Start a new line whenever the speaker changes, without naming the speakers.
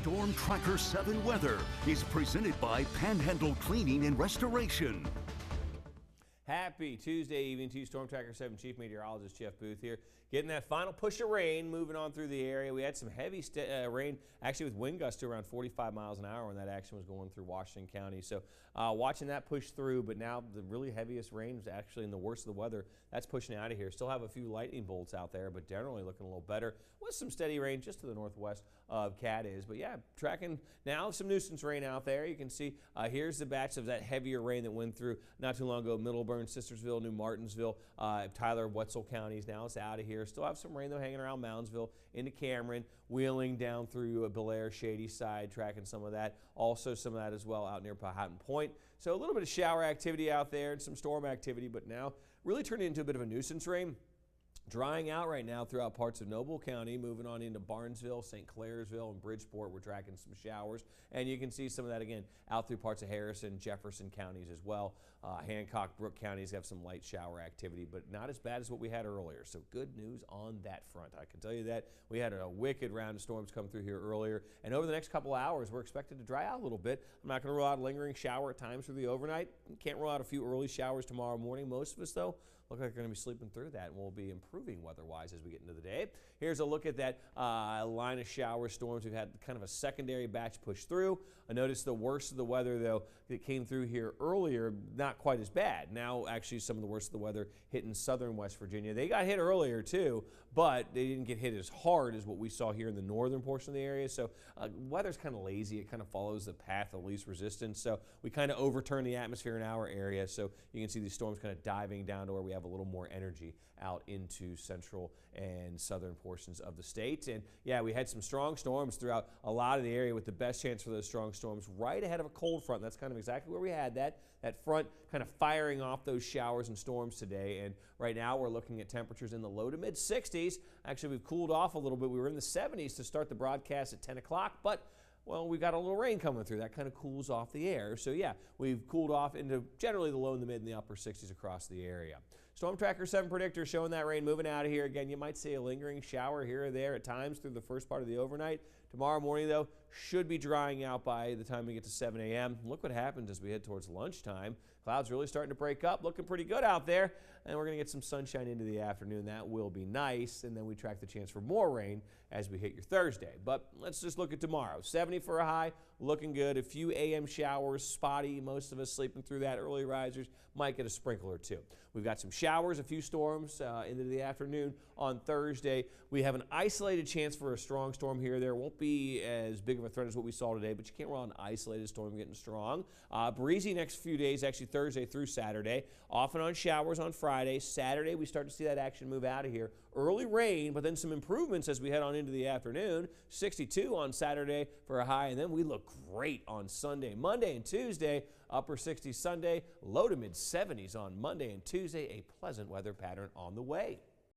Storm Tracker 7 weather is presented by Panhandle Cleaning and Restoration.
Happy Tuesday evening to you, Storm Tracker 7 Chief Meteorologist Jeff Booth here. Getting that final push of rain moving on through the area. We had some heavy rain, actually with wind gusts to around 45 miles an hour when that action was going through Washington County. So watching that push through, but now the really heaviest rain is actually in the worst of the weather. That's pushing out of here. Still have a few lightning bolts out there, but generally looking a little better with some steady rain just to the northwest of Cadiz. But yeah, tracking now some nuisance rain out there. You can see here's the batch of that heavier rain that went through not too long ago, Middleburn, Sistersville, New Martinsville, Tyler, Wetzel counties. Now it's out of here. Still have some rain though hanging around Moundsville into Cameron, wheeling down through Belair, Shady Side, tracking some of that. Also some of that as well out near Powhatan Point. So a little bit of shower activity out there and some storm activity, but now really turning into a bit of a nuisance rain. Drying out right now throughout parts of Noble County, moving on into Barnesville, St. Clairsville, and Bridgeport. We're tracking some showers, and you can see some of that again out through parts of Harrison, Jefferson counties as well. Hancock, Brooke counties have some light shower activity, but not as bad as what we had earlier. So good news on that front. I can tell you that we had a wicked round of storms come through here earlier, and over the next couple hours, we're expected to dry out a little bit. I'm not going to rule out a lingering shower at times through the overnight. Can't rule out a few early showers tomorrow morning. Most of us, though, look like they're going to be sleeping through that, and we'll be improving weather-wise as we get into the day. Here's a look at that line of shower storms. We've had kind of a secondary batch push through. I noticed the worst of the weather, though, that came through here earlier, not quite as bad. Now, actually, some of the worst of the weather hit in southern West Virginia. They got hit earlier, too, but they didn't get hit as hard as what we saw here in the northern portion of the area. So weather's kind of lazy. It kind of follows the path of least resistance. So we kind of overturn the atmosphere in our area. So you can see these storms kind of diving down to where we have a little more energy out into central and southern portions of the state. And yeah, we had some strong storms throughout a lot of the area, with the best chance for those strong storms right ahead of a cold front. That's kind of exactly where we had that front kind of firing off those showers and storms today. And right now we're looking at temperatures in the low to mid 60s. Actually, we've cooled off a little bit. We were in the 70s to start the broadcast at 10 o'clock, but well, we got a little rain coming through. That kind of cools off the air. So yeah, we've cooled off into generally the low in the mid and the upper 60s across the area. Storm Tracker 7 predictor showing that rain moving out of here. Again, you might see a lingering shower here or there at times through the first part of the overnight. Tomorrow morning, though, should be drying out by the time we get to 7 a.m. Look what happens as we head towards lunchtime. Clouds really starting to break up, looking pretty good out there. And we're going to get some sunshine into the afternoon. That will be nice. And then we track the chance for more rain as we hit your Thursday. But let's just look at tomorrow. 70 for a high, looking good. A few a.m. showers, spotty. Most of us sleeping through that. Early risers might get a sprinkle or two. We've got some showers, a few storms into the afternoon on Thursday. We have an isolated chance for a strong storm here or there. Won't be as big of a threat as what we saw today, but you can't rule out an isolated storm getting strong. Breezy next few days, actually Thursday through Saturday. Off and on showers on Friday. Saturday, we start to see that action move out of here. Early rain, but then some improvements as we head on into the afternoon. 62 on Saturday for a high, and then we look great on Sunday. Monday and Tuesday, upper 60s Sunday, low to mid 70s on Monday and Tuesday. A pleasant weather pattern on the way.